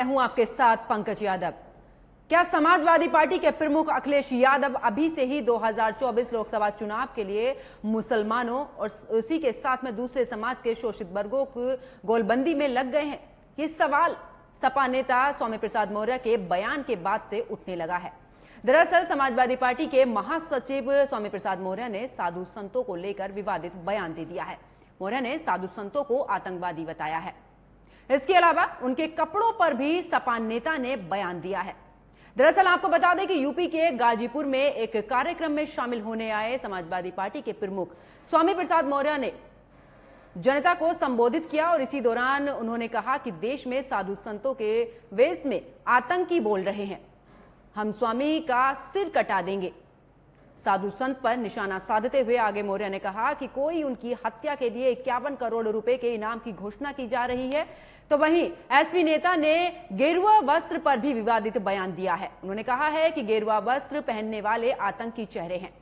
हूं आपके साथ पंकज यादव। क्या समाजवादी पार्टी के प्रमुख अखिलेश यादव अभी से ही 2024 लोकसभा चुनाव के लिए मुसलमानों और उसी के साथ में दूसरे समाज के शोषित वर्गों की गोलबंदी में लग गए हैं? ये सवाल सपा नेता स्वामी प्रसाद मौर्य के बयान के बाद से उठने लगा है। दरअसल समाजवादी पार्टी के महासचिव स्वामी प्रसाद मौर्य ने साधु संतों को लेकर विवादित बयान दे दिया है। मौर्य ने साधु संतों को आतंकवादी बताया है। इसके अलावा उनके कपड़ों पर भी सपा नेता ने बयान दिया है। दरअसल आपको बता दें कि यूपी के गाजीपुर में एक कार्यक्रम में शामिल होने आए समाजवादी पार्टी के प्रमुख स्वामी प्रसाद मौर्य ने जनता को संबोधित किया और इसी दौरान उन्होंने कहा कि देश में साधु संतों के वेश में आतंकी बोल रहे हैं, हम स्वामी का सिर कटा देंगे। साधु संत पर निशाना साधते हुए आगे मौर्य ने कहा कि कोई उनकी हत्या के लिए 51 करोड़ रुपए के इनाम की घोषणा की जा रही है, तो वहीं एसपी नेता ने गेरुआ वस्त्र पर भी विवादित बयान दिया है। उन्होंने कहा है कि गेरुआ वस्त्र पहनने वाले आतंकी चेहरे हैं।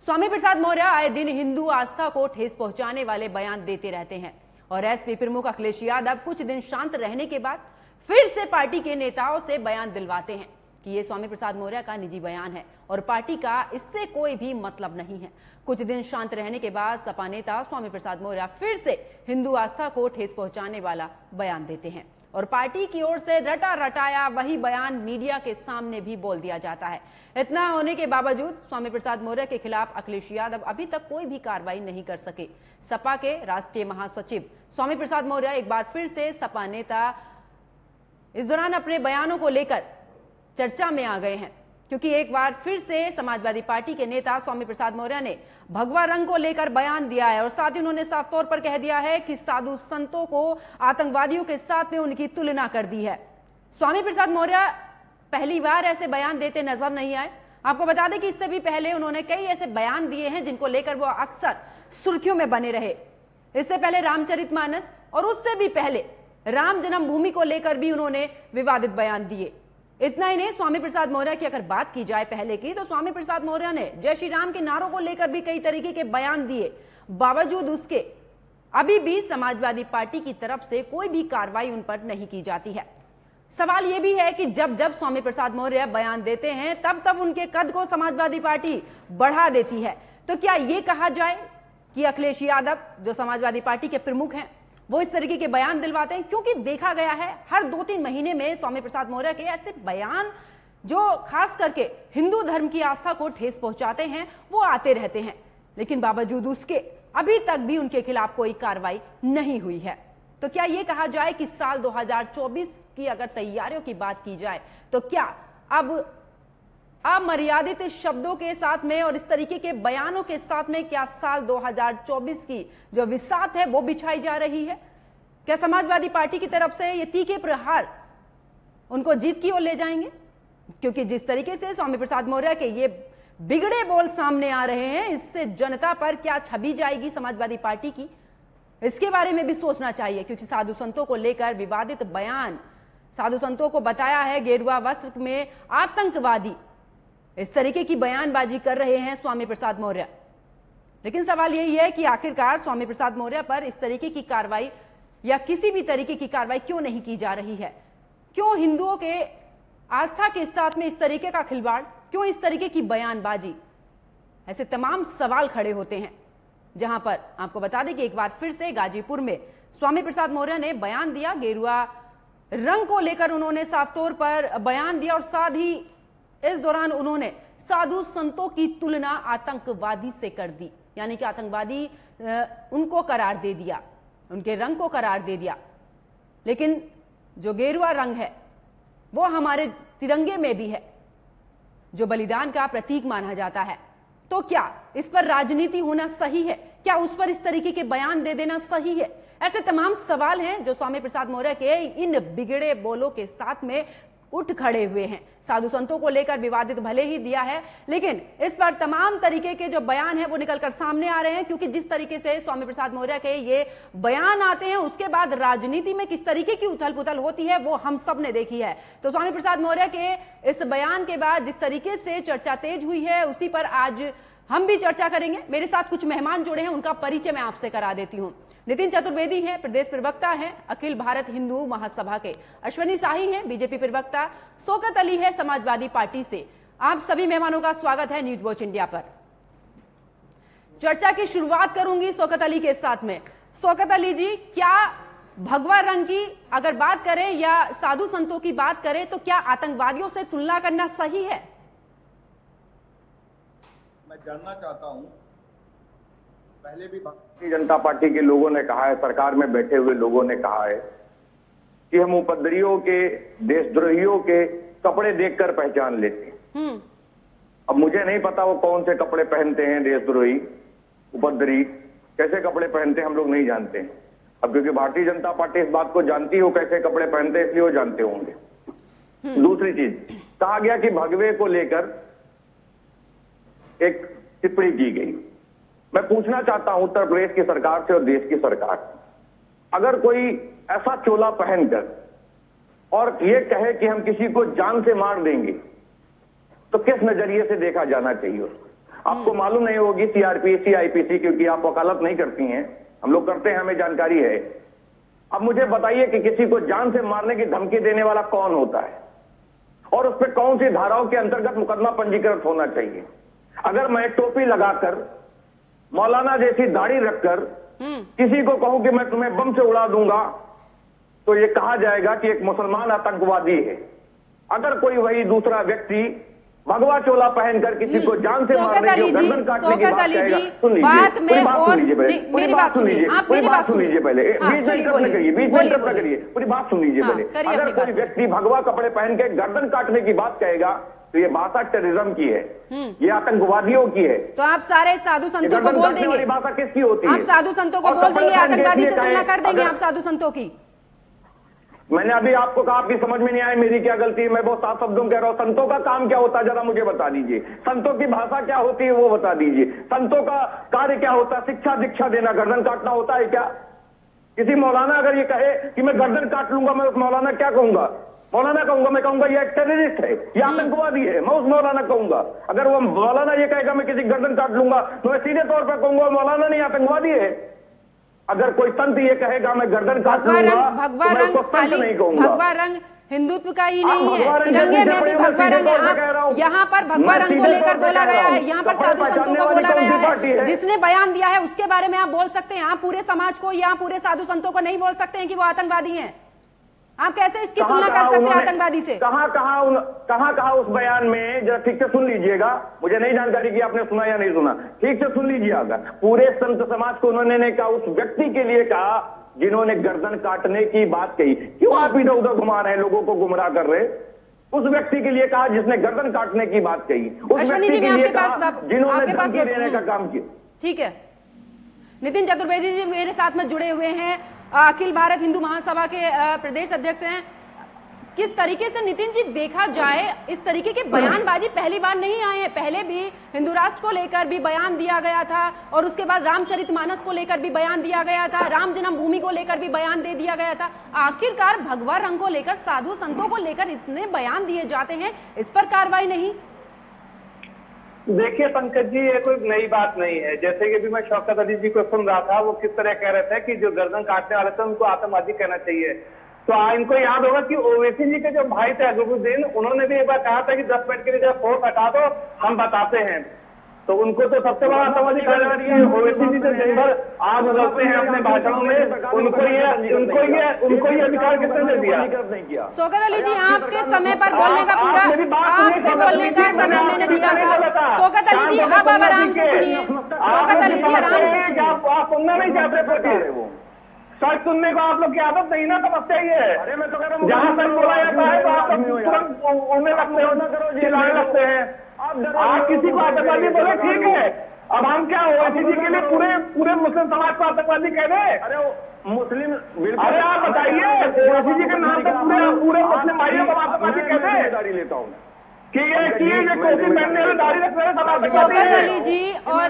स्वामी प्रसाद मौर्य आए दिन हिंदू आस्था को ठेस पहुंचाने वाले बयान देते रहते हैं और एसपी प्रमुख अखिलेश यादव कुछ दिन शांत रहने के बाद फिर से पार्टी के नेताओं से बयान दिलवाते हैं कि ये स्वामी प्रसाद मौर्य का निजी बयान है और पार्टी का इससे कोई भी मतलब नहीं है। कुछ दिन शांत रहने के बाद सपा नेता स्वामी प्रसाद मौर्य फिर से हिंदू आस्था को ठेस पहुंचाने वाला बयान देते हैं और पार्टी की ओर से रटा रटाया वही बयान मीडिया के सामने भी बोल दिया जाता है। इतना होने के बावजूद स्वामी प्रसाद मौर्य के खिलाफ अखिलेश यादव अभी तक कोई भी कार्रवाई नहीं कर सके। सपा के राष्ट्रीय महासचिव स्वामी प्रसाद मौर्य एक बार फिर से सपा नेता इस दौरान अपने बयानों को लेकर चर्चा में आ गए हैं, क्योंकि एक बार फिर से समाजवादी पार्टी के नेता स्वामी प्रसाद मौर्य ने भगवा रंग को लेकर बयान दिया है और साथ ही उन्होंने साफ तौर पर कह दिया है कि साधु संतों को आतंकवादियों के साथ में उनकी तुलना कर दी है। स्वामी प्रसाद मौर्य पहली बार ऐसे बयान देते नजर नहीं आए। आपको बता दें कि इससे भी पहले उन्होंने कई ऐसे बयान दिए हैं जिनको लेकर वो अक्सर सुर्खियों में बने रहे। इससे पहले रामचरितमानस और उससे भी पहले राम जन्मभूमि को लेकर भी उन्होंने विवादित बयान दिए। इतना ही नहीं, स्वामी प्रसाद मौर्य की अगर बात की जाए पहले की, तो स्वामी प्रसाद मौर्य ने जय श्री राम के नारों को लेकर भी कई तरीके के बयान दिए। बावजूद उसके अभी भी समाजवादी पार्टी की तरफ से कोई भी कार्रवाई उन पर नहीं की जाती है। सवाल यह भी है कि जब जब स्वामी प्रसाद मौर्य बयान देते हैं तब तब उनके कद को समाजवादी पार्टी बढ़ा देती है। तो क्या यह कहा जाए कि अखिलेश यादव जो समाजवादी पार्टी के प्रमुख हैं वो इस तरीके के बयान दिलवाते हैं? क्योंकि देखा गया है हर 2-3 महीने में स्वामी प्रसाद मौर्य के ऐसे बयान जो खास करके हिंदू धर्म की आस्था को ठेस पहुंचाते हैं वो आते रहते हैं, लेकिन बावजूद उसके अभी तक भी उनके खिलाफ कोई कार्रवाई नहीं हुई है। तो क्या यह कहा जाए कि साल 2024 की अगर तैयारियों की बात की जाए तो क्या अब अमर्यादित शब्दों के साथ में और इस तरीके के बयानों के साथ में क्या साल 2024 की जो विसात है वो बिछाई जा रही है? क्या समाजवादी पार्टी की तरफ से ये तीखे प्रहार उनको जीत की ओर ले जाएंगे? क्योंकि जिस तरीके से स्वामी प्रसाद मौर्य के ये बिगड़े बोल सामने आ रहे हैं, इससे जनता पर क्या छवि जाएगी समाजवादी पार्टी की, इसके बारे में भी सोचना चाहिए। क्योंकि साधु संतों को लेकर विवादित बयान, साधु संतों को बताया है गेरुआ वस्त्र में आतंकवादी, इस तरीके की बयानबाजी कर रहे हैं स्वामी प्रसाद मौर्य। लेकिन सवाल यही है कि आखिरकार स्वामी प्रसाद मौर्य पर इस तरीके की कार्रवाई या किसी भी तरीके की कार्रवाई क्यों नहीं की जा रही है? क्यों हिंदुओं के आस्था के साथ में इस तरीके का खिलवाड़, क्यों इस तरीके की बयानबाजी? ऐसे तमाम सवाल खड़े होते हैं। जहां पर आपको बता दें कि एक बार फिर से गाजीपुर में स्वामी प्रसाद मौर्य ने बयान दिया, गेरुआ रंग को लेकर उन्होंने साफ तौर पर बयान दिया और साथ ही इस दौरान उन्होंने साधु संतों की तुलना आतंकवादी से कर दी, यानी कि आतंकवादी उनको करार दे दिया, उनके रंग को करार दे दिया। लेकिन जो गेरुआ रंग है वो हमारे तिरंगे में भी है, जो बलिदान का प्रतीक माना जाता है। तो क्या इस पर राजनीति होना सही है? क्या उस पर इस तरीके के बयान दे देना सही है? ऐसे तमाम सवाल हैं जो स्वामी प्रसाद मौर्य के इन बिगड़े बोलों के साथ में उठ खड़े हुए हैं। साधु संतों को लेकर विवादित भले ही दिया है, लेकिन इस पर तमाम तरीके के जो बयान है वो निकलकर सामने आ रहे हैं। क्योंकि जिस तरीके से स्वामी प्रसाद मौर्य के ये बयान आते हैं उसके बाद राजनीति में किस तरीके की उथल पुथल होती है वो हम सब ने देखी है। तो स्वामी प्रसाद मौर्य के इस बयान के बाद जिस तरीके से चर्चा तेज हुई है उसी पर आज हम भी चर्चा करेंगे। मेरे साथ कुछ मेहमान जुड़े हैं, उनका परिचय मैं आपसे करा देती हूं। नितिन चतुर्वेदी हैं, प्रदेश प्रवक्ता हैं अखिल भारत हिंदू महासभा के। अश्विनी शाही हैं, बीजेपी प्रवक्ता। शौकत अली है, समाजवादी पार्टी से। आप सभी मेहमानों का स्वागत है न्यूज वॉच इंडिया पर। चर्चा की शुरुआत करूंगी शौकत अली के साथ में। शौकत अली जी, क्या भगवा रंग की अगर बात करें या साधु संतों की बात करें तो क्या आतंकवादियों से तुलना करना सही है? मैं जानना चाहता हूं, पहले भी भारतीय जनता पार्टी के लोगों ने कहा है, सरकार में बैठे हुए लोगों ने कहा है कि हम उपद्रवियों के, देशद्रोहियों के कपड़े देखकर पहचान लेते हैं। अब मुझे नहीं पता वो कौन से कपड़े पहनते हैं, देशद्रोही, उपद्रवी कैसे कपड़े पहनते हैं हम लोग नहीं जानते हैं। अब क्योंकि भारतीय जनता पार्टी इस बात को जानती हो कैसे कपड़े पहनते हैं, इसलिए वो जानते होंगे। दूसरी चीज, कहा गया कि भगवे को लेकर एक टिप्पणी की गई। मैं पूछना चाहता हूं उत्तर प्रदेश की सरकार से और देश की सरकार से, अगर कोई ऐसा चोला पहनकर और ये कहे कि हम किसी को जान से मार देंगे तो किस नजरिए से देखा जाना चाहिए उसको? आपको मालूम नहीं होगी सीआरपीसी, आईपीसी, क्योंकि आप वकालत नहीं करती हैं, हम लोग करते हैं, हमें जानकारी है। अब मुझे बताइए कि किसी को जान से मारने की धमकी देने वाला कौन होता है और उस पर कौन सी धाराओं के अंतर्गत मुकदमा पंजीकृत होना चाहिए? अगर मैं टोपी लगाकर, मौलाना जैसी दाढ़ी रखकर किसी को कहूं कि मैं तुम्हें बम से उड़ा दूंगा तो ये कहा जाएगा कि एक मुसलमान आतंकवादी है। अगर कोई वही दूसरा व्यक्ति भगवा चोला पहनकर किसी को जान से मारने की, गर्दन काटने की बात कहेगा, सुन लीजिए, पूरी बात सुन लीजिए पहले, पूरी बात सुन लीजिए, पूरी बात सुन लीजिए पहले, बीच में इंटरप्ट न करिए, बीच में इंटरप्ट न करिए, पूरी बात सुन लीजिए पहले। अगर कोई व्यक्ति भगवा कपड़े पहन के गर्दन काटने की बात कहेगा तो ये भाषा टेररिज्म की है, ये आतंकवादियों की है। तो आप सारे साधु संतों को बोल देंगे? भाषा किसकी होती है? आप साधु संतों को बोल देंगे, आतंकवादी से तुलना कर देंगे आप साधु संतों की? मैंने अभी आपको कहा, आपकी समझ में नहीं आया मेरी क्या गलती है? मैं बहुत साफ शब्दों में कह रहा हूं, संतों का काम क्या होता है जरा मुझे बता दीजिए। संतों की भाषा क्या होती है वो बता दीजिए। संतों का कार्य क्या होता है? शिक्षा दीक्षा देना, गर्दन काटना होता है क्या? किसी मौलाना अगर ये कहे कि मैं गर्दन काट लूंगा, मैं उस मौलाना क्या कहूंगा? मौलाना कहूंगा, मैं कहूंगा ये टेररिस्ट है, ये आतंकवादी है, मैं उस मौलाना कहूंगा। अगर वो मौलाना ये कहेगा मैं किसी गर्दन काट लूंगा तो मैं सीधे तौर पर कहूंगा मौलाना नहीं आतंकवादी है। अगर कोई संत ये कहेगा मैं गर्दन काट लूंगा, भगवा रंग नहीं कहूंगा। भगवा रंग हिंदुत्व का ही नहीं है, तिरंगे में भी भगवा रंग है। यहाँ पर भगवा रंग को लेकर बोला गया है, यहाँ पर साधु संतों को बोला गया है। जिसने बयान दिया है उसके बारे में आप बोल सकते हैं, आप पूरे समाज को या पूरे साधु संतों को नहीं बोल सकते हैं कि वो आतंकवादी हैं। आप कैसे इसकी तुलना कर सकते हैं आतंकवादी से? कहां उस बयान में, जरा ठीक से सुन लीजिएगा, मुझे नहीं जानकारी कि आपने सुना या नहीं सुना, ठीक से सुन लीजिए। अगर पूरे संत समाज को उन्होंने कहा, उस व्यक्ति के लिए कहा जिन्होंने गर्दन काटने की बात कही, क्यों आप इधर उधर घुमा रहे हैं, लोगों को गुमराह कर रहे? उस व्यक्ति के लिए कहा जिसने गर्दन काटने की बात कही, उस व्यक्ति के लिए कहा जिन्होंने धमकी देने का काम किया। ठीक है, नितिन चतुर्वेदी जी मेरे साथ में जुड़े हुए हैं, अखिल भारत हिंदू महासभा के प्रदेश अध्यक्ष हैं। किस तरीके से नितिन जी देखा जाए, इस तरीके के बयानबाजी पहली बार नहीं आए हैं, पहले भी हिंदू राष्ट्र को लेकर भी बयान दिया गया था और उसके बाद रामचरितमानस को लेकर भी बयान दिया गया था, राम जन्मभूमि को लेकर भी बयान दे दिया गया था। आखिरकार भगवा रंग को लेकर, साधु संतों को लेकर इतने बयान दिए जाते हैं, इस पर कार्रवाई नहीं? देखिए पंकज जी, ये कोई नई बात नहीं है। जैसे कि भी मैं शौकत अली जी को सुन रहा था, वो किस तरह कह रहे थे कि जो गर्दन काटने वाले थे उनको आतंकवादी कहना चाहिए। तो इनको याद होगा कि ओवैसी जी के जो भाई थे अजहरुद्दीन, उन्होंने भी एक बार कहा था कि 10 मिनट के लिए जब फोर्स हटा दो हम बताते हैं। तो उनको तो सबसे बड़ा आतंकवादी कहा जा रही है। ओवैसी जी जो दिन भर आग उगलते हैं अपने भाषणों में, उनको ये अधिकार किसने दे दिया? शौकत अली जी, आपके समय पर बोलने का पूरा, आपके बोलने का समय मैंने दिया था। शौकत अली जी आप आराम से सुनिए, शौकत अली जी आराम से सुनिए। आप सुनना नहीं चाहते, सच सुनने को आप लोग की आदत नहीं ना, समझते ही है। जहाँ तक बोला जाता है तो आप तुरंत उड़ने लगते हो, चिल्लाने लगते हैं। आप किसी को आतंकवादी बोले, ठीक है, अब हम क्या ओवैसी जी के लिए पूरे मुस्लिम समाज को आतंकवादी कह दें? अरे मुस्लिम, अरे आप बताइए, ओवैसी जी के नाम पे पूरे मुस्लिम भाइयों को आतंकवादी कह दें? लेता हूँ कि ये टोपी पहनने वाले दाढ़ी रखने वाले सब आतंकवादी शौकत हैं। अली जी और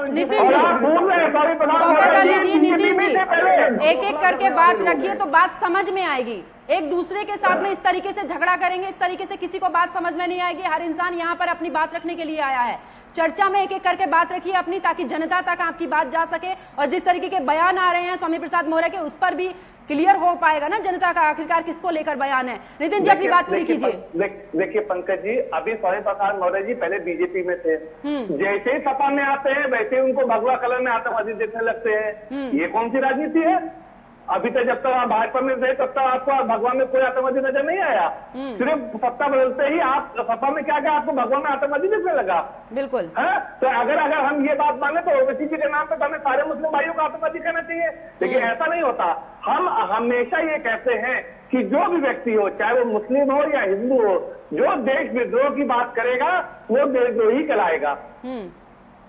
नितिन और जी, आप भूल रहे हैं, सॉरी शौकत अली जी, नितिन जी, पहले एक एक करके बात रखिए तो बात समझ में आएगी। एक दूसरे के साथ में इस तरीके से झगड़ा करेंगे, इस तरीके से किसी को बात समझ में नहीं आएगी। हर इंसान यहाँ पर अपनी बात रखने के लिए आया है। चर्चा में एक एक करके बात रखिए अपनी, ताकि जनता तक आपकी बात जा सके। और जिस तरीके के बयान आ रहे हैं स्वामी प्रसाद मौर्य के, उस पर भी क्लियर हो पाएगा ना जनता का आखिरकार किसको लेकर बयान है। नितिन जी, अपनी बात पूरी कीजिए। देखिए पंकज जी, अभी स्वामी प्रसाद मौर्य जी पहले बीजेपी में थे, जैसे ही सपा में आते हैं वैसे ही उनको भगवा कलर में आतंकवादी देखने लगते हैं। ये कौन सी राजनीति है? अभी तक जब तक आप भाजपा में थे तब तक आपको भगवान में कोई आतंकवादी नजर नहीं आया। सिर्फ सत्ता बदलते ही आप सपा में क्या क्या आपको भगवान में आतंकवादी दिखने लगा। बिल्कुल है तो अगर हम ये बात माने तो ओवैसी जी के नाम पे हमें सारे मुस्लिम भाइयों को आतंकवादी कहना चाहिए, लेकिन ऐसा नहीं होता। हम हमेशा ये कहते हैं कि जो भी व्यक्ति हो, चाहे वो मुस्लिम हो या हिंदू हो, जो देश विद्रोह की बात करेगा वो देशद्रोही कहलाएगा।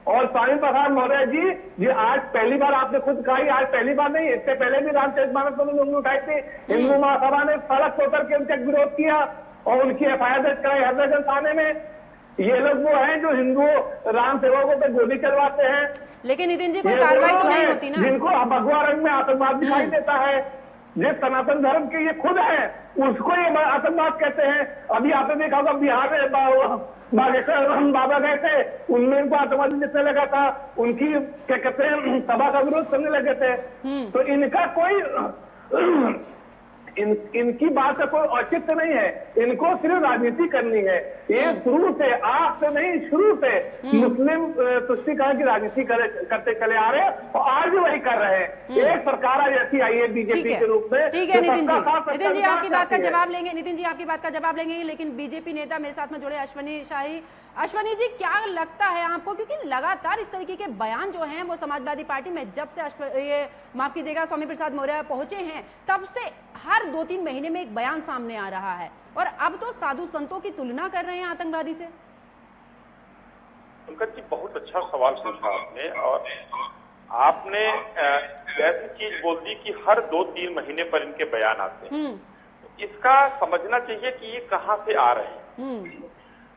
और स्वामी प्रसाद मौर्य जी आज पहली बार आपने खुद कहा, आज पहली बार नहीं, इससे पहले भी रामचरितमानस पर उन्होंने उठाई थी। हिंदू महासभा ने सड़क होकर के उनका विरोध किया और उनकी एफआईआर दर्ज कराई हरदर्शन थाने में। ये लोग वो हैं जो हिंदू राम सेवकों पर गोली चलवाते हैं। लेकिन नितिन जी, कोई कार्रवाई तो नहीं होती ना। जिनको भगवा रंग में आतंकवाद दिखाई देता है, जिस सनातन धर्म के ये खुद है, उसको ये आतंकवाद कहते हैं। अभी आपने देखा होगा बिहार में बाबा गए थे, उनमें इनको आतंकवादी दिखने लगा था, उनकी क्या कहते हैं सभा का विरोध करने लगे थे। तो इनका कोई इनकी बात का कोई औचित्य नहीं है। इनको सिर्फ राजनीति करनी है। ये शुरू से, आज से नहीं, शुरू से मुस्लिम तुष्टीकरण की राजनीति करते चले आ रहे हैं और आज भी वही कर रहे हैं। एक सरकार आज ऐसी आई है बीजेपी के रूप में। ठीक है नितिन जी, नितिन जी आपकी बात का जवाब लेंगे। नितिन जी आपकी बात का जवाब लेंगे, लेकिन बीजेपी नेता मेरे साथ में जुड़े अश्वनी शाही। अश्वनी जी, क्या लगता है आपको, क्योंकि लगातार इस तरीके के बयान जो हैं वो समाजवादी पार्टी में जब से ये माफ कीजिएगा स्वामी प्रसाद मौर्य पहुंचे हैं तब से हर 2-3 महीने में एक बयान सामने आ रहा है, और अब तो साधु संतों की तुलना कर रहे हैं आतंकवादी से। पंकज जी, बहुत अच्छा सवाल पूछा आपने, और आपने ऐसी चीज बोल दी कि हर 2-3 महीने पर इनके बयान आते हैं। इसका समझना चाहिए कि ये कहां से आ रहे हैं।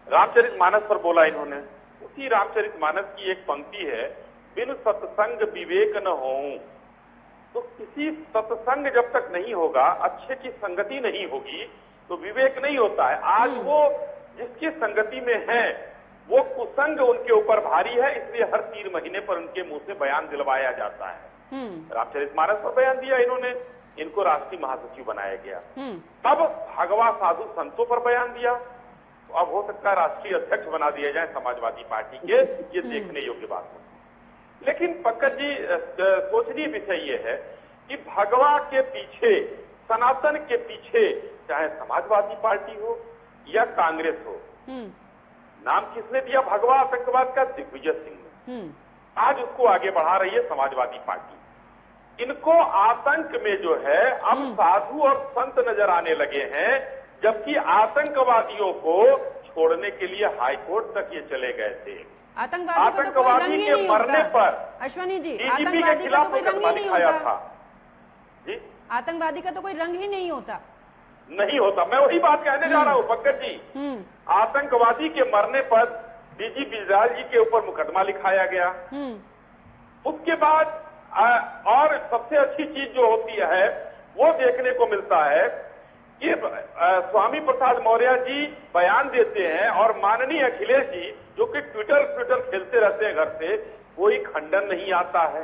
रामचरितमानस पर बोला इन्होंने, उसी रामचरितमानस की एक पंक्ति है, बिन सत्संग विवेक न होऊं। तो किसी सत्संग जब तक नहीं होगा, अच्छे की संगति नहीं होगी, तो विवेक नहीं होता है। आज वो जिसकी संगति में है वो कुसंग उनके ऊपर भारी है, इसलिए हर 3 महीने पर उनके मुंह से बयान दिलवाया जाता है। रामचरितमानस पर बयान दिया इन्होंने, इनको राष्ट्रीय महासचिव बनाया गया। तब भगवा साधु संतों पर बयान दिया, तो अब हो सकता है राष्ट्रीय अध्यक्ष बना दिया जाए समाजवादी पार्टी के। ये देखने योग्य बात है। लेकिन पंकज जी, सोचनीय विषय ये है कि भगवा के पीछे, सनातन के पीछे, चाहे समाजवादी पार्टी हो या कांग्रेस हो, नाम किसने दिया भगवा आतंकवाद का? दिग्विजय सिंह ने। आज उसको आगे बढ़ा रही है समाजवादी पार्टी। इनको आतंक में जो है अब साधु और संत नजर आने लगे हैं, जबकि आतंकवादियों को छोड़ने के लिए हाईकोर्ट तक ये चले गए थे। आतंकवादी के मरने पर अश्वनी जी, आतंकवादी का तो कोई रंग ही नहीं होता जी। आतंकवादी का तो कोई रंग ही नहीं होता। नहीं होता, मैं वही बात कहने जा रहा हूँ पंकज जी। आतंकवादी के मरने पर डीजी बिजलाल जी के ऊपर मुकदमा लिखाया गया। उसके बाद और सबसे अच्छी चीज जो होती है वो देखने को मिलता है कि स्वामी प्रसाद मौर्य जी बयान देते हैं और माननीय अखिलेश जी जो कि ट्विटर खेलते रहते हैं घर से, कोई खंडन नहीं आता है।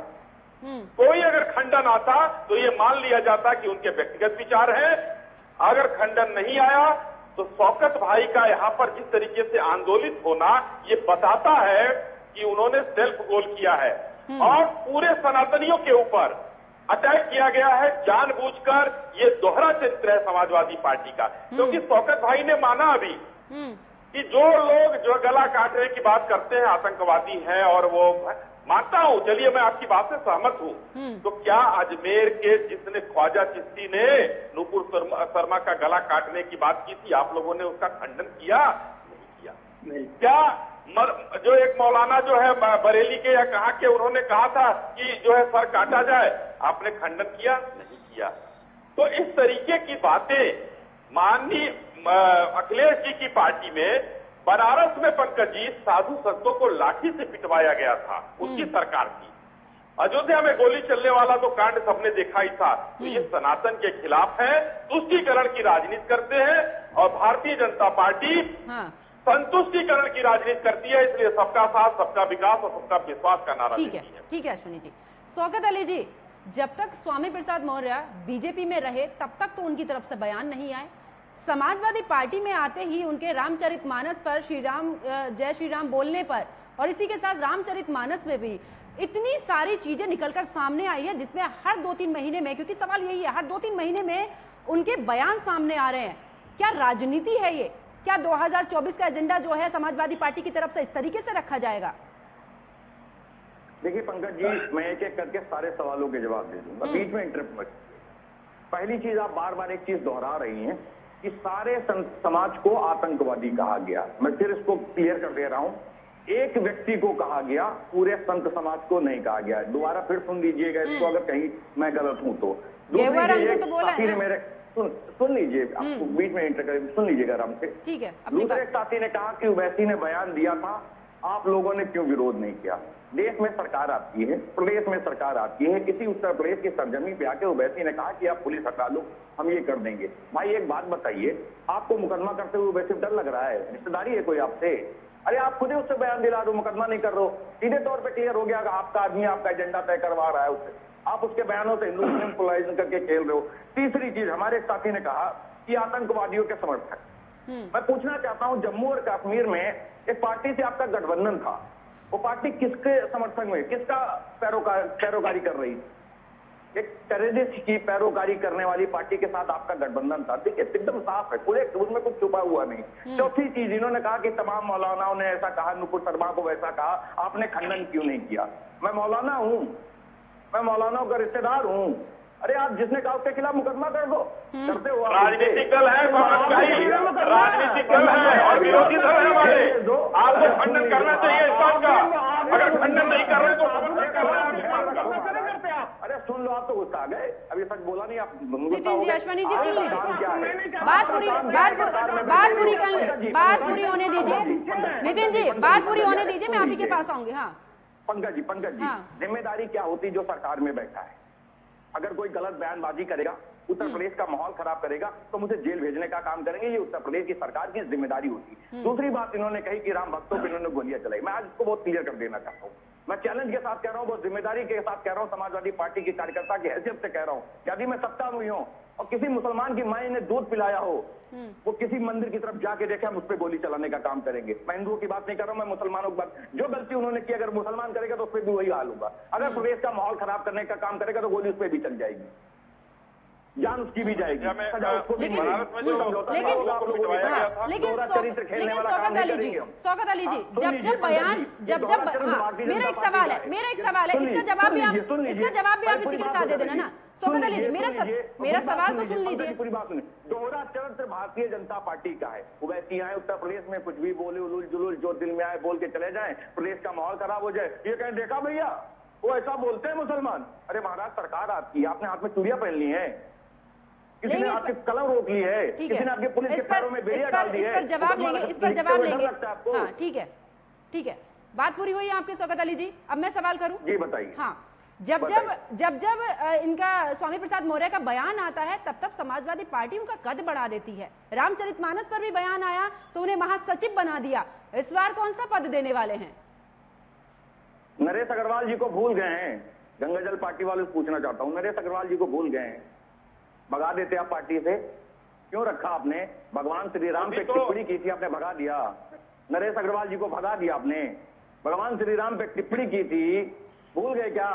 कोई अगर खंडन आता तो ये मान लिया जाता कि उनके व्यक्तिगत विचार हैं। अगर खंडन नहीं आया तो शौकत भाई का यहाँ पर जिस तरीके से आंदोलित होना, ये बताता है कि उन्होंने सेल्फ गोल किया है और पूरे सनातनियों के ऊपर अटैक किया गया है जानबूझकर। ये दोहरा चरित्र है समाजवादी पार्टी का, क्योंकि शौकत भाई ने माना अभी कि जो लोग जो गला काटने की बात करते हैं आतंकवादी हैं, और वो मानता हूं, चलिए मैं आपकी बात से सहमत हूं। तो क्या अजमेर के जिसने ख्वाजा चिश्ती ने नूपुर शर्मा का गला काटने की बात की थी, आप लोगों ने उसका खंडन किया? नहीं किया। नहीं। क्या जो एक मौलाना जो है बरेली के या कहा के, उन्होंने कहा था कि जो है सर काटा जाए, आपने खंडन किया? नहीं किया। तो इस तरीके की बातें माननीय अखिलेश जी की पार्टी में बनारस में पंकज जी साधु संतों को लाठी से पिटवाया गया था, उसकी सरकार की। अयोध्या में गोली चलने वाला तो कांड सबने देखा ही था। तो ये सनातन के खिलाफ है, तुष्टीकरण की राजनीति करते हैं और भारतीय जनता पार्टी संतुष्टीकरण की राजनीति करती है। इसलिए सबका साथ, सबका विकास और सबका विश्वास का नारा देती है। ठीक है अश्विनी जी। शौकत अली जी, जब तक स्वामी प्रसाद मौर्य बीजेपी में रहे तब तक तो उनकी तरफ से बयान नहीं आए। समाजवादी पार्टी में आते ही उनके रामचरितमानस पर जय श्री राम बोलने पर और इसी के साथ रामचरितमानस में भी इतनी सारी चीजें निकलकर सामने आई है, जिसमें हर 2-3 महीने में, क्योंकि सवाल यही है, हर 2-3 महीने में उनके बयान सामने आ रहे हैं। क्या राजनीति है ये? क्या 2024 का एजेंडा जो है समाजवादी पार्टी की तरफ से इस तरीके से रखा जाएगा? देखिए पंकज जी, मैं एक एक करके सारे सवालों के जवाब दे दूंगा, बीच में इंटरप्ट मत। पहली चीज, आप बार बार एक चीज दोहरा रही हैं कि सारे समाज को आतंकवादी कहा गया। मैं फिर इसको क्लियर कर दे रहा हूं, एक व्यक्ति को कहा गया, पूरे संत समाज को नहीं कहा गया। दोबारा फिर सुन लीजिएगा इसको, अगर कहीं मैं गलत हूं तो। साथी ने मेरे सुन लीजिए, आपको बीच में इंटर सुन लीजिएगा आराम से। ठीक है। दूसरे साथी ने कहा कि ओवैसी ने बयान दिया था, आप लोगों ने क्यों विरोध नहीं किया? देश में सरकार आपकी है, प्रदेश में सरकार आपकी है, इसी उत्तर प्रदेश की सरजमी पे आके ओवैसी ने कहा कि आप पुलिस हटा लो, हम ये कर देंगे। भाई एक बात बताइए, आपको मुकदमा करते हुए वैसे डर लग रहा है? रिश्तेदारी है कोई आपसे? अरे आप खुद ही उससे बयान दिला दो, मुकदमा नहीं कर रहे हो, सीधे तौर पे क्लियर हो गया कि आपका आदमी आपका एजेंडा तय करवा रहा है उससे। आप उसके बयानों से हिंदू मुस्लिम पोलराइजेशन करके खेल रहे हो। तीसरी चीज, हमारे एक साथी ने कहा कि आतंकवादियों के समर्थक। मैं पूछना चाहता हूं, जम्मू और कश्मीर में एक पार्टी से आपका गठबंधन था, वो पार्टी किसके समर्थन में, किसका पैरोकारी कर रही थी? एक टेररिस्ट की पैरोकारी करने वाली पार्टी के साथ आपका गठबंधन था। ठीक है, एकदम साफ है, पूरे उसमें कुछ छुपा हुआ नहीं। चौथी चीज, इन्होंने कहा कि तमाम मौलानाओं ने ऐसा कहा, नुपुर शर्मा को वैसा कहा, आपने खंडन क्यों नहीं किया? मैं मौलाना हूं, मैं मौलानाओं का रिश्तेदार हूं। अरे आप जिसने कहा उसके खिलाफ मुकदमा कर दो, करते हो? राजनीतिक दल है, राजनीतिक दल है और विरोधी दल है हमारे, आपको खंडन करना चाहिए इस बात का। अगर खंडन नहीं कर रहे तो अरे सुन लो, आप तो गुस्सा आ गए, अभी सच बोला नहीं आप। नितिन जी, अश्विनी जी सुन लीजिए, बात पूरी होने दीजिए। नितिन जी बात पूरी होने दीजिए, मैं आप ही के पास आऊंगी। हाँ पंकज जी, जिम्मेदारी क्या होती जो सरकार में बैठा है? अगर कोई गलत बयानबाजी करेगा, उत्तर प्रदेश का माहौल खराब करेगा, तो मुझे जेल भेजने का काम करेंगे, ये उत्तर प्रदेश की सरकार की जिम्मेदारी होती। दूसरी बात, इन्होंने कही कि राम भक्तों पर इन्होंने गोलियां चलाई। मैं आज इसको बहुत क्लियर कर देना चाहता हूँ, मैं चैलेंज के साथ कह रहा हूँ, बहुत जिम्मेदारी के साथ कह रहा हूँ, समाजवादी पार्टी के कार्यकर्ता की हैसियत से कह रहा हूँ, यदि मैं सत्ता में हूँ और किसी मुसलमान की माँ ने दूध पिलाया हो, वो किसी मंदिर की तरफ जाके देखे, हम उस पर गोली चलाने का काम करेंगे। मैं हिंदुओं की बात नहीं कर रहा हूं, मैं मुसलमानों की बात, जो गलती उन्होंने की अगर मुसलमान करेगा तो उस पर भी वही हाल होगा। अगर प्रदेश का माहौल खराब करने का काम करेगा तो गोली उस पर भी चल जाएगी, जान उसकी भी जाएगी। शौकत अली जी, जब बयान मेरा एक सवाल है, इसका जवाब भी आप इसी के साथ दे देना ना। शौकत अली जी, मेरा सवाल तो सुन लीजिए। पूरी बात सुनिए, दोहरा चरित्र भारतीय जनता पार्टी का है। वैसी आए उत्तर प्रदेश में कुछ भी बोले, उलूल जुलूल जो दिल में आए बोल के चले जाएं, प्रदेश का माहौल खराब हो जाए, ये कहें देखा भैया वो ऐसा बोलते हैं मुसलमान। अरे महाराज सरकार आपकी, आपने हाथ में चूड़ियां पहन ली है, किसी ने आपकी कलम रोक ली है, किसी ने आपके पुलिस के पैरों में बेड़ियां डाल दी है। इस पर जवाब लेंगे। हाँ ठीक है, बात पूरी हुई है आपकी शौकत अली जी। अब मैं सवाल करूं? जी बताइए। हाँ, जब इनका स्वामी प्रसाद मौर्य का बयान आता है तब समाजवादी पार्टी उनका कद बढ़ा देती है। रामचरितमानस पर भी बयान आया तो उन्हें महासचिव बना दिया। इस बार कौन सा पद देने वाले हैं? नरेश अग्रवाल जी को भूल गए हैं। गंगा जल पार्टी वाले से पूछना चाहता हूं, नरेश अग्रवाल जी को भूल गए हैं? भगा देते आप पार्टी से, क्यों रखा आपने? भगवान श्री राम पे टिप्पणी की थी, आपने भगा दिया। नरेश अग्रवाल जी को भगा दिया आपने। भगवान श्री राम पे टिप्पणी की थी, भूल गए क्या?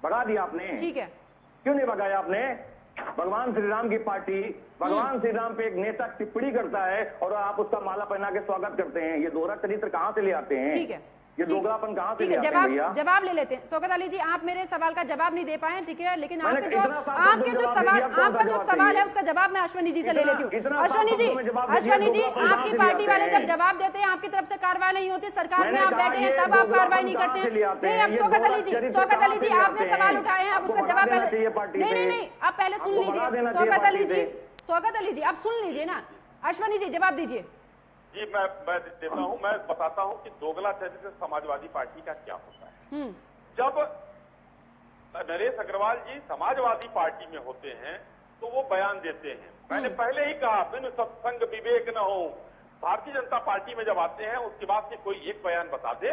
भगा दिया आपने। ठीक है, क्यों नहीं भगाया आपने? भगवान श्री राम की पार्टी भगवान श्री राम पे एक नेता टिप्पणी करता है और आप उसका माला पहना के स्वागत करते हैं। ये दोहरा चरित्र कहां से ले आते हैं? ठीक है, ये दोगलापन कहां से ले आते हैं भैया? जवाब ले लेते हैं। शौकत अली जी, आप मेरे सवाल का जवाब नहीं दे पाए, ठीक है, लेकिन आपका जो सवाल है उसका जवाब मैं अश्विनी जी से ले लेती हूँ। अश्विनी जी, आपकी पार्टी वाले जब जवाब देते हैं, आपकी तरफ से कार्रवाई नहीं होती, सरकार में आप बैठे हैं तब आप कार्रवाई नहीं करते हैं। नहीं, अब शौकत अली जी आपने सवाल उठाए हैं, आप उसका जवाब नहीं, आप पहले सुन लीजिए। शौकत अली जी आप सुन लीजिए ना। अश्विनी जी जवाब दीजिए। जी मैं देता हूँ, मैं बताता हूँ कि दोगला चरित्र समाजवादी पार्टी का क्या होता है। जब नरेश अग्रवाल जी समाजवादी पार्टी में होते हैं तो वो बयान देते हैं। मैंने पहले ही कहा, बिन सत्संग विवेक न हो। भारतीय जनता पार्टी में जब आते हैं उसके बाद से कोई एक बयान बता दे,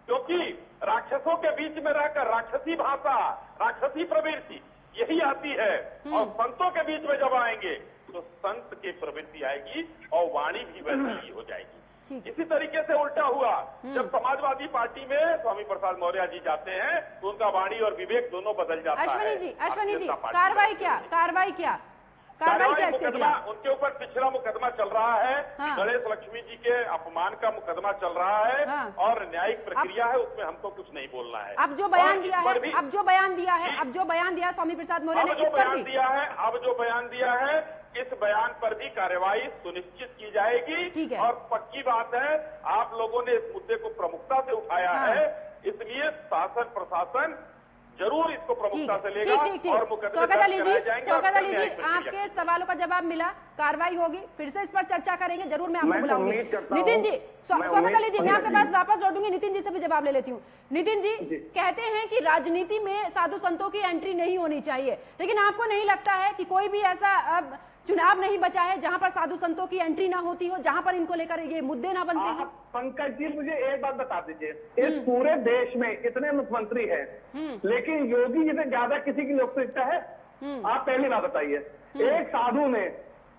क्योंकि राक्षसों के बीच में रहकर राक्षसी भाषा, राक्षसी प्रवृत्ति यही आती है, और संतों के बीच में जब आएंगे तो संत की प्रवृत्ति आएगी और वाणी भी वैसी ही हो जाएगी। इसी तरीके से उल्टा हुआ, जब समाजवादी पार्टी में स्वामी प्रसाद मौर्य जी जाते हैं तो उनका वाणी और विवेक दोनों बदल जाता है। अश्वनी जी, कार्रवाई क्या इसके खिलाफ? उनके ऊपर पिछला मुकदमा चल रहा है, गणेश लक्ष्मी जी के अपमान का मुकदमा चल रहा है, और न्यायिक प्रक्रिया है, उसमें हमको कुछ नहीं बोलना है। अब जो बयान दिया है स्वामी प्रसाद मौर्य ने, अब जो बयान दिया है इस बयान पर भी कार्रवाई सुनिश्चित की जाएगी। और पक्की बात है, आप लोगों ने इस मुद्दे को प्रमुखता से उठाया है, इसलिए शासन प्रशासन जरूर इसको प्रमुखता से लेगा और मुकदमे स्वागत अली जी, आपके सवालों का जवाब मिला, कार्रवाई होगी, फिर से इस पर चर्चा करेंगे, जरूर मैं आपको बुलाऊंगी। नितिन जी, स्वागत अली जी, मैं आपके पास वापस लौटूंगी, नितिन जी से भी जवाब ले लेती हूँ। नितिन जी कहते हैं कि राजनीति में साधु संतों की एंट्री नहीं होनी चाहिए, लेकिन आपको नहीं लगता है कि कोई भी ऐसा अब चुनाव नहीं बचा है जहां पर साधु संतों की एंट्री ना होती हो, जहां पर इनको लेकर ये मुद्दे ना बनते हैं? पंकज जी, मुझे एक बात बता दीजिए, इस पूरे देश में इतने मुख्यमंत्री हैं, लेकिन योगी जी से ज्यादा किसी की लोकप्रियता है? आप पहली बात बताइए। एक साधु ने,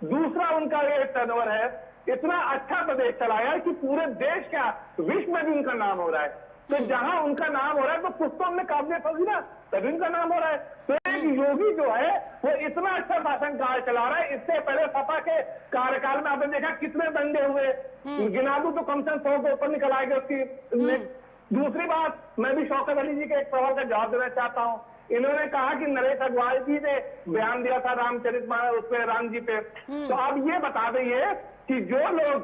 दूसरा उनका ये टर्नओवर है, इतना अच्छा प्रदेश चलाया कि पूरे देश क्या विश्व में भी उनका नाम हो रहा है। तो जहां उनका नाम हो रहा है तो कुछ तो हमने काबिलियत होगी ना, तभी उनका नाम हो रहा है। तो एक योगी जो है वो इतना अच्छा शासन कार्य चला रहा है। इससे पहले सपा के कार्यकाल में आपने देखा कितने दंगे हुए, गिना दूं तो कम से कम 100 के ऊपर निकल आएगा उसकी। दूसरी बात, मैं भी शौकत अली जी के एक सवाल का जवाब देना चाहता हूँ। इन्होंने कहा कि नरेश अग्रवाल जी ने बयान दिया था रामचरितमानस उस पे, राम जी पे। तो आप ये बता दीजिए कि जो लोग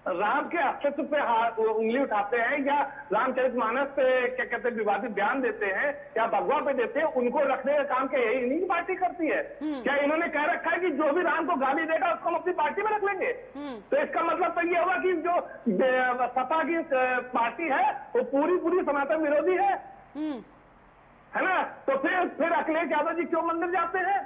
राम के अस्तित्व पे उंगली उठाते हैं या रामचरितमानस पे क्या कहते हैं विवादित बयान देते हैं या भगवा पे देते हैं, उनको रखने का काम क्या यही इन्हीं की पार्टी करती है? क्या इन्होंने कह रखा है कि जो भी राम को गाली देगा उसको हम अपनी पार्टी में रख लेंगे? तो इसका मतलब तो ये होगा कि जो सपा की पार्टी है वो पूरी सनातन विरोधी है ना? तो फिर अखिलेश यादव जी क्यों मंदिर जाते हैं?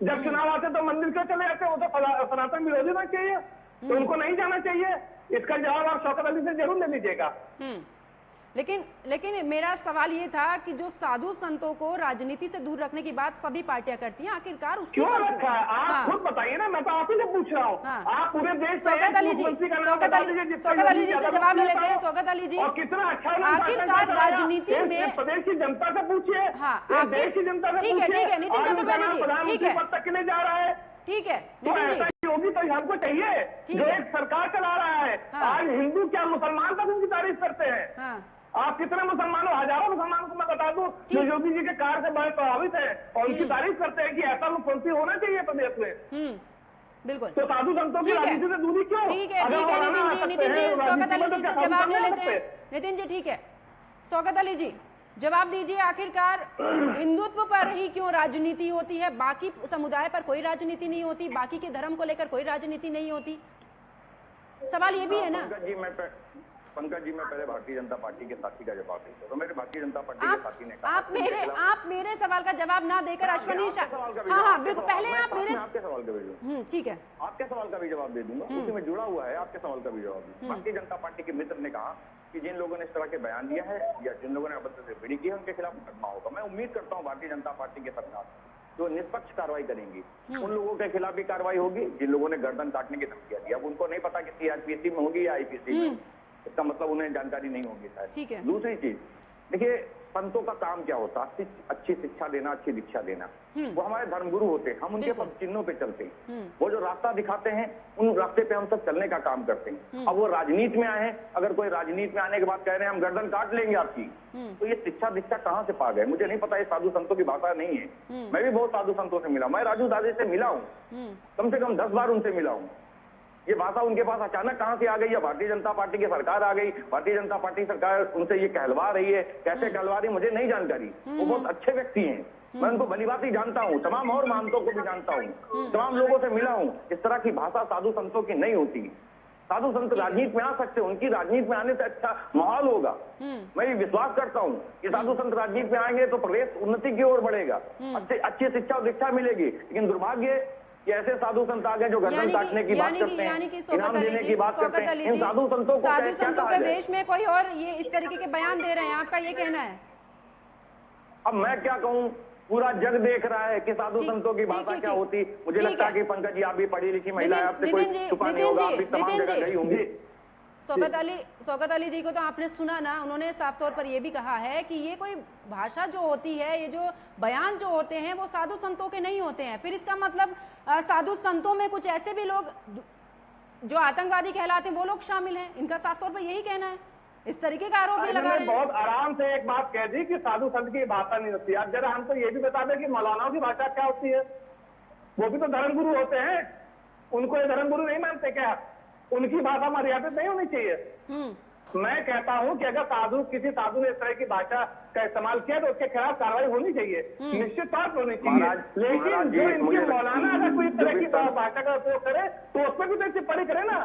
जब चुनाव आते तो मंदिर क्यों चले जाते? वो तो सनातन विरोधी होना चाहिए, तो उनको नहीं जाना चाहिए। इसका जवाब आप शौकत अली से जरूर ले लीजिएगा। लेकिन मेरा सवाल ये था कि जो साधु संतों को राजनीति से दूर रखने की बात सभी पार्टियां करती हैं, आखिरकार क्यों रखा है? आप खुद बताइए ना, मैं तो आप ही से पूछ रहा हूँ। आप पूरे देश शौकत अली जी से जवाब ले लेते हैं। शौकत अली जी, और कितना अच्छा आखिरकार राजनीति में प्रदेश की जनता से पूछिए, देश की जनता से ठीक है नितिन प्रधानमंत्री पद तक के जा रहा है। ठीक है तो ऐसा योगी तो हमको चाहिए जो एक सरकार चला रहा है। आज हिंदू क्या मुसलमान तक उनकी तारीफ करते हैं। आप कितने मुसलमानों, हजारों मुसलमानों को मैं बता दूं जो योगी जी के कार्य से बड़े प्रभावित हैं और उनकी तारीफ करते हैं कि ऐसा मुख्यमंत्री होना चाहिए प्रदेश में। बिल्कुल। तो साधु संतों की राजनीति से दूरी क्यों? ठीक है नितिन जी शौकत अली जी से जवाब ले लेते हैं। नितिन जी ठीक है, शौकत अली जी जवाब दीजिए, आखिरकार हिंदुत्व पर ही क्यों राजनीति होती है, बाकी समुदाय पर कोई राजनीति नहीं होती, बाकी के धर्म को लेकर कोई राजनीति नहीं होती? सवाल ये भी है ना। पंकज जी, मैं पहले भारतीय जनता पार्टी के साथी का जवाब देता हूँ। तो मेरे भारतीय जनता पार्टी के साथी ने कहा आप मेरे सवाल का जवाब ना देकर अश्वनी हाँ बिल्कुल, पहले आप मेरे आपके सवाल का भी जवाब, ठीक है, आपके सवाल का भी जवाब दे दूंगा, उसी में जुड़ा हुआ है, आपके सवाल का भी जवाब दूंगा। भारतीय जनता पार्टी के मित्र ने कहा कि जिन लोगों ने इस तरह के बयान दिया है या जिन लोगों ने अभद्र टिप्पणी की है उनके खिलाफ मुकदमा होगा। मैं उम्मीद करता हूँ भारतीय जनता पार्टी के सरकार जो निष्पक्ष कार्रवाई करेंगी, उन लोगों के खिलाफ भी कार्रवाई होगी जिन लोगों ने गर्दन काटने की धमकियां दी। अब उनको नहीं पता कि सीआरपीसी में होगी या आईपीसी में, इसका मतलब उन्हें जानकारी नहीं होगी शायद। दूसरी चीज देखिए, संतों का काम क्या होता है? अच्छी शिक्षा देना, अच्छी दीक्षा देना। वो हमारे धर्मगुरु होते हैं, हम उनके पद चिन्हों पे चलते हैं। वो जो रास्ता दिखाते हैं उन रास्ते पे हम सब चलने का काम करते हैं। अब वो राजनीति में आए हैं, अगर कोई राजनीति में आने के बाद कह रहे हैं हम गर्दन काट लेंगे आपकी, तो ये शिक्षा दीक्षा कहाँ से पा गए? मुझे नहीं पता, ये साधु संतों की भाषा नहीं है। मैं भी बहुत साधु संतों से मिला, मैं राजू दादी से मिला हूँ, कम से कम 10 बार उनसे मिला हूँ। ये भाषा उनके पास अचानक कहां से आ गई? या भारतीय जनता पार्टी की सरकार आ गई, भारतीय जनता पार्टी सरकार उनसे ये कहलवा रही है, कैसे कहलवा रही मुझे नहीं जानकारी। वो बहुत अच्छे व्यक्ति हैं, मैं उनको भलीभांति जानता हूँ, तमाम और महंतों को भी जानता हूँ, तमाम लोगों से मिला हूँ। इस तरह की भाषा साधु संतों की नहीं होती। साधु संत राजनीति में आ सकते हैं, उनकी राजनीति में आने से अच्छा माहौल होगा। मैं ये विश्वास करता हूँ कि साधु संत राजनीति में आएंगे तो प्रदेश उन्नति की ओर बढ़ेगा, अच्छी शिक्षा और दीक्षा मिलेगी। लेकिन दुर्भाग्य कि ऐसे साधु संत आ गए जो गर्दन काटने की बात करते हैं, इनाम देने की बात करते हैं। इन साधु संतों के देश में कोई और ये इस तरीके के बयान दे रहे हैं, आपका ये कहना है? अब मैं क्या कहूँ, पूरा जग देख रहा है कि साधु संतों की भाषा क्या होती। मुझे लगता है कि पंकज जी आप भी पढ़ी लिखी महिला है, आपसे कोई छुपा नहीं होगा, आप भी तमाम जगह गई होंगी। शौकत अली जी को तो आपने सुना ना, उन्होंने साफ तौर पर यह भी कहा है कि ये कोई भाषा जो होती है, ये जो बयान जो होते हैं वो साधु संतों के नहीं होते हैं। फिर इसका मतलब साधु संतों में कुछ ऐसे भी लोग जो आतंकवादी कहलाते हैं वो लोग शामिल हैं, इनका साफ तौर पर यही कहना है। इस तरीके का आरोप भी लगा रहे हैं। बहुत आराम से एक बात कह दी कि साधु संत की भाषा नहीं होती। अब जरा हमको ये भी बता दें कि मौलानाओं की भाषा क्या होती है? वो भी तो धर्मगुरु होते हैं, उनको ये धर्मगुरु नहीं मानते क्या? उनकी भाषा मर्यादित नहीं होनी चाहिए? मैं कहता हूं कि अगर किसी साधु ने इस तरह की भाषा का इस्तेमाल किया तो उसके खिलाफ कार्रवाई होनी चाहिए, निश्चित तौर पर होनी चाहिए। लेकिन जो इनके मौलाना अगर कोई इस तरह की भाषा का उपयोग करे तो उस पर भी तो टिप्पणी करे ना।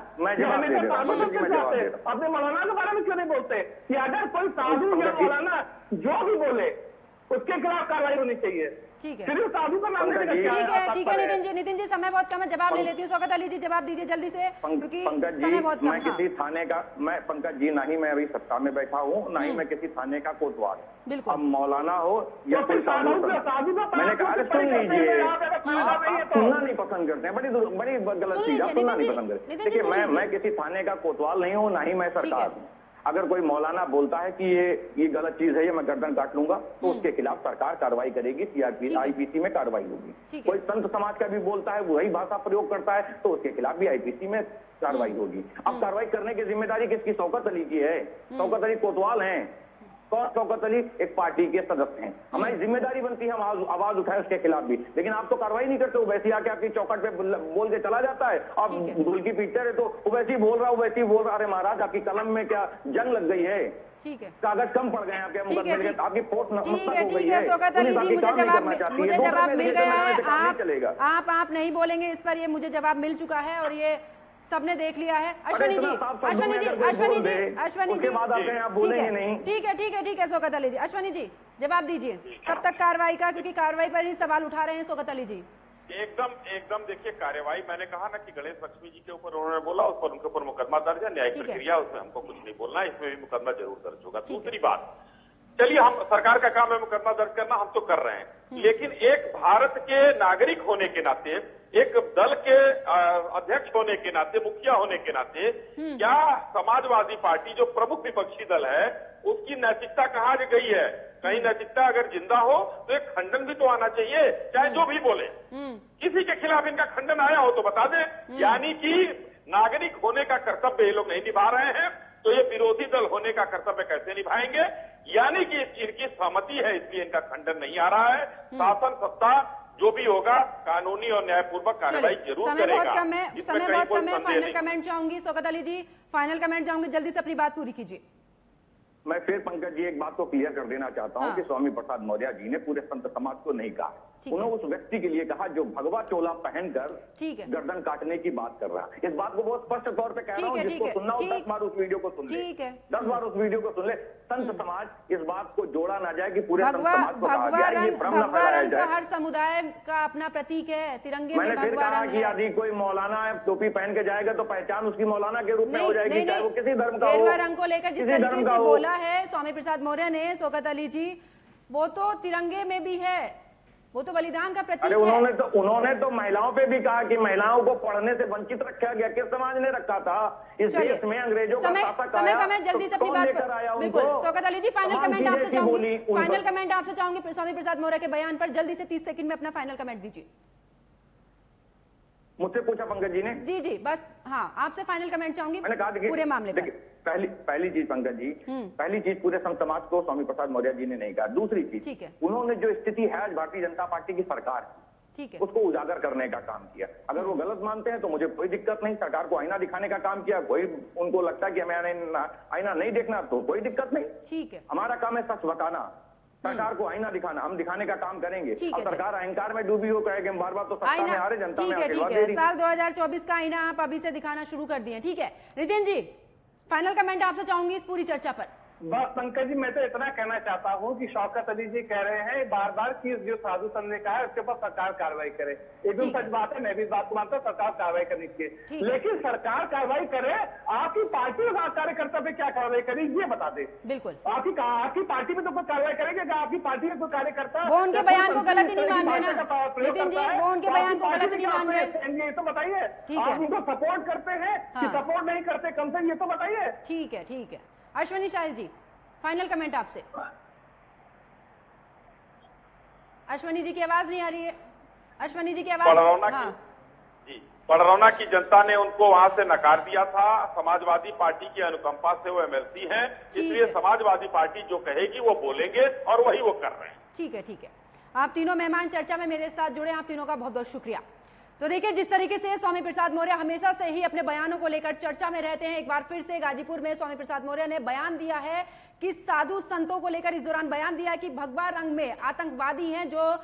अपने मौलाना के बारे में क्यों नहीं बोलते कि अगर कोई साधु या मौलाना जो भी बोले उसके खिलाफ कार्रवाई होनी चाहिए? ठीक है, सिर्फ साधु का नाम लेने का ठीक है नितिन जी समय बहुत कम है, जवाब ले लेती हूँ। शौकत अली जी जवाब दीजिए जल्दी से, क्योंकि समय बहुत कम है। किसी थाने का मैं पंकज जी, ना ही मैं अभी सत्ता में बैठा हूँ, ना ही मैं किसी थाने का कोतवाल। बिल्कुल, अब मौलाना हो या फिर साधु, मैंने कहा सुन लीजिए, सुनना नहीं पसंद करते हैं, बड़ी गलत चीज है, सुनना नहीं पसंद करते। देखिए मैं किसी थाने का कोतवाल नहीं हूँ, ना ही मैं सरकार हूँ। अगर कोई मौलाना बोलता है कि ये गलत चीज है, ये मैं गर्दन काट लूंगा, तो उसके खिलाफ सरकार कार्रवाई करेगी, सीआरपी आईपीसी में कार्रवाई होगी। कोई संत समाज का भी बोलता है, वही भाषा प्रयोग करता है, तो उसके खिलाफ भी आईपीसी में कार्रवाई होगी। अब कार्रवाई करने की जिम्मेदारी किसकी? शौकत अली की है। शौकत अली कोतवाल हैं, कौन? शौकत अली एक पार्टी के सदस्य हैं। हमारी जिम्मेदारी बनती है हम आवाज उठाए उसके खिलाफ भी, लेकिन आप तो कार्रवाई नहीं करते हो। वैसे आके आपकी चौकट पे बोल के चला जाता है, आप धूल की पीटते रहे तो वो वैसे ही बोल रहा हूँ, वैसे ही बोल रहा। अरे महाराज, आपकी कलम में क्या जंग लग गई है? ठीक है, कागज कम पड़ गए आपके मुकदमे में, आपकी पोस्ट नतमस्तक हो गई है। शौकत अली जी मुझे जवाब मिल गया है, आप नहीं बोलेंगे इस पर, ये मुझे जवाब मिल चुका है और ये सबने देख लिया है। अश्वनी जी ठीक है शौकत अली जी, अश्वनी जी जवाब दीजिए, कब तक कार्रवाई का, क्योंकि कार्रवाई पर ही सवाल उठा रहे हैं शौकत अली जी। एकदम देखिए, कार्यवाही मैंने कहा ना कि गणेश लक्ष्मी जी के ऊपर उन्होंने बोला, उस पर उनके ऊपर मुकदमा दर्ज है, न्यायिक प्रक्रिया, उसमें हमको कुछ नहीं बोलना, इसमें भी मुकदमा जरूर दर्ज होगा। दूसरी बात, चलिए हम सरकार का काम है मुकदमा दर्ज करना, हम तो कर रहे हैं, लेकिन एक भारत के नागरिक होने के नाते, एक दल के अध्यक्ष होने के नाते, मुखिया होने के नाते, क्या समाजवादी पार्टी जो प्रमुख विपक्षी दल है उसकी नैतिकता कहाँ गई है? कहीं नैतिकता अगर जिंदा हो तो एक खंडन भी तो आना चाहिए, चाहे जो भी बोले। किसी के खिलाफ इनका खंडन आया हो तो बता दें। यानी कि नागरिक होने का कर्तव्य ये लोग नहीं निभा रहे हैं, तो ये विरोधी दल होने का कर्तव्य कैसे निभाएंगे? यानी कि इनकी सहमति है, इसलिए इनका खंडन नहीं आ रहा है। शासन सत्ता जो भी होगा कानूनी और न्यायपूर्वक कार्रवाई जरूर करेगा। समय बहुत कम है, फाइनल कमेंट चाहूंगी शौकत अली जी, फाइनल कमेंट चाहूंगी, जल्दी से अपनी बात पूरी कीजिए। मैं फिर पंकज जी एक बात को क्लियर कर देना चाहता हूं कि स्वामी प्रसाद मौर्य जी ने पूरे संत समाज को नहीं कहा, उन्होंने उस व्यक्ति के लिए कहा जो भगवा चोला पहनकर गर्दन काटने की बात कर रहा है। इस बात को बहुत स्पष्ट तौर पे कह रहा हूं, जिसको सुनना हो 10 बार उस वीडियो को सुन ले, 10 बार उस वीडियो को सुन ले। संत समाज इस बात को जोड़ा ना जाए कि पूरे संत समाज को कहा गया ये भ्रम न फैलाया जाए। हर समुदाय का अपना प्रतीक है, तिरंगे में मैंने फिर कहा कि यदि कोई मौलाना टोपी पहन के जाएगा तो पहचान उसकी मौलाना के रूप में हो जाएगी, चाहे वो किसी धर्म का हो। रंग को लेकर जिस तरीके से बोला है स्वामी प्रसाद मौर्य ने, शौकत अली जी, वो तो तिरंगे में भी है, वो तो बलिदान का प्रतीक है। उन्होंने तो महिलाओं पे भी कहा कि महिलाओं को पढ़ने से वंचित रखा गया, किस समाज ने रखा था इस देश में? अंग्रेजों का शासक आया, समय जल्दी से अपनी बात बिल्कुल शौकत अली जी, फाइनल कमेंट आपसे चाहूंगी स्वामी प्रसाद मौर्य के बयान पर, जल्दी से 30 सेकंड में अपना फाइनल कमेंट दीजिए। मुझसे पूछा पंकज जी ने? जी बस, हाँ आपसे फाइनल कमेंट चाहूंगी मैंने कहा पूरे मामले पर। पहली चीज पंकज जी, पहली चीज पूरे संत समाज को स्वामी प्रसाद मौर्य जी ने नहीं कहा। दूसरी चीज, उन्होंने जो स्थिति है आज भारतीय जनता पार्टी की सरकार की, उसको उजागर करने का काम किया। अगर वो गलत मानते हैं तो मुझे कोई दिक्कत नहीं, सरकार को आईना दिखाने का काम किया। कोई उनको लगता है कि हमें आईना नहीं देखना तो कोई दिक्कत नहीं, ठीक है। हमारा काम है सच बताना, सरकार को आईना दिखाना, हम दिखाने का काम करेंगे। ठीक अब है, सरकार अहंकार में डूबी हो, कहेगी हम बार बार तो सत्ता में आ रहे, जनता में आशीर्वाद दे रही। साल 2024 का आईना आप अभी से दिखाना शुरू कर दिए। ठीक है नितिन जी, फाइनल कमेंट आपसे चाहूंगी इस पूरी चर्चा पर। बस पंकज जी, मैं तो इतना कहना चाहता हूं कि शौकत अली जी कह रहे हैं बार बार कि जो साधु संत ने कहा है उसके ऊपर सरकार कार्रवाई करे। एकदम सच बात है, मैं भी इस बात को मानता हूं, सरकार कार्रवाई करनी चाहिए। लेकिन सरकार कार्रवाई करे, आपकी पार्टी और कार्यकर्ता पे क्या कार्रवाई करेगी ये बता दे। बिल्कुल, आपकी पार्टी में तो कोई कार्रवाई करेंगे अगर आपकी पार्टी में कोई कार्यकर्ता वो उनके बयान को गलत ही नहीं मान रहे ना नितिन जी, वो उनके बयान को गलत नहीं मान रहे। ये तो बताइए, आप उनको सपोर्ट करते हैं कि सपोर्ट नहीं करते, कम से ये तो बताइए। ठीक है। अश्वनी शाह जी, फाइनल कमेंट आपसे। अश्वनी जी की आवाज नहीं आ रही है। अश्वनी जी की आवाज। पडरौना की जनता ने उनको वहां से नकार दिया था। समाजवादी पार्टी की अनुकंपा से वो एमएलसी हैं, इसलिए समाजवादी पार्टी जो कहेगी वो बोलेंगे और वही वो कर रहे हैं। ठीक है। आप तीनों मेहमान चर्चा में मेरे साथ जुड़े, आप तीनों का बहुत बहुत शुक्रिया। तो देखिए, जिस तरीके से स्वामी प्रसाद मौर्य हमेशा से ही अपने बयानों को लेकर चर्चा में रहते हैं, एक बार फिर से गाजीपुर में स्वामी प्रसाद मौर्य ने बयान दिया है कि साधु संतों को लेकर इस दौरान बयान दिया कि भगवा रंग में आतंकवादी हैं जो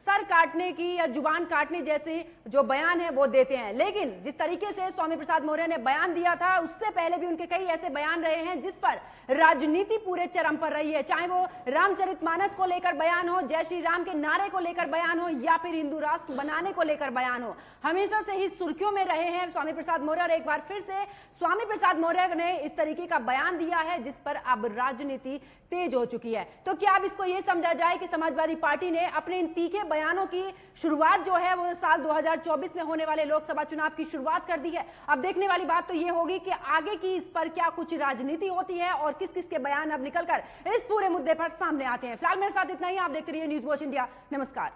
सर काटने की या जुबान काटने जैसे जो बयान है वो देते हैं। लेकिन जिस तरीके से स्वामी प्रसाद मौर्य ने बयान दिया था, उससे पहले भी उनके कई ऐसे बयान रहे हैं जिस पर राजनीति पूरे चरम पर रही है, चाहे वो रामचरितमानस को लेकर बयान हो, जय श्री राम के नारे को लेकर बयान हो, या फिर हिंदू राष्ट्र बनाने को लेकर बयान हो। हमेशा से ही सुर्खियों में रहे हैं स्वामी प्रसाद मौर्य, और एक बार फिर से स्वामी प्रसाद मौर्य ने इस तरीके का बयान दिया है जिस पर अब राजनीति तेज हो चुकी है। तो क्या अब इसको यह समझा जाए कि समाजवादी पार्टी ने अपने इन तीखे बयानों की शुरुआत जो है वो साल 2024 में होने वाले लोकसभा चुनाव की शुरुआत कर दी है। अब देखने वाली बात तो ये होगी कि आगे की इस पर क्या कुछ राजनीति होती है और किस किस के बयान अब निकलकर इस पूरे मुद्दे पर सामने आते हैं। फिलहाल मेरे साथ इतना ही। आप देखते रहिए न्यूज़ वॉच इंडिया। नमस्कार।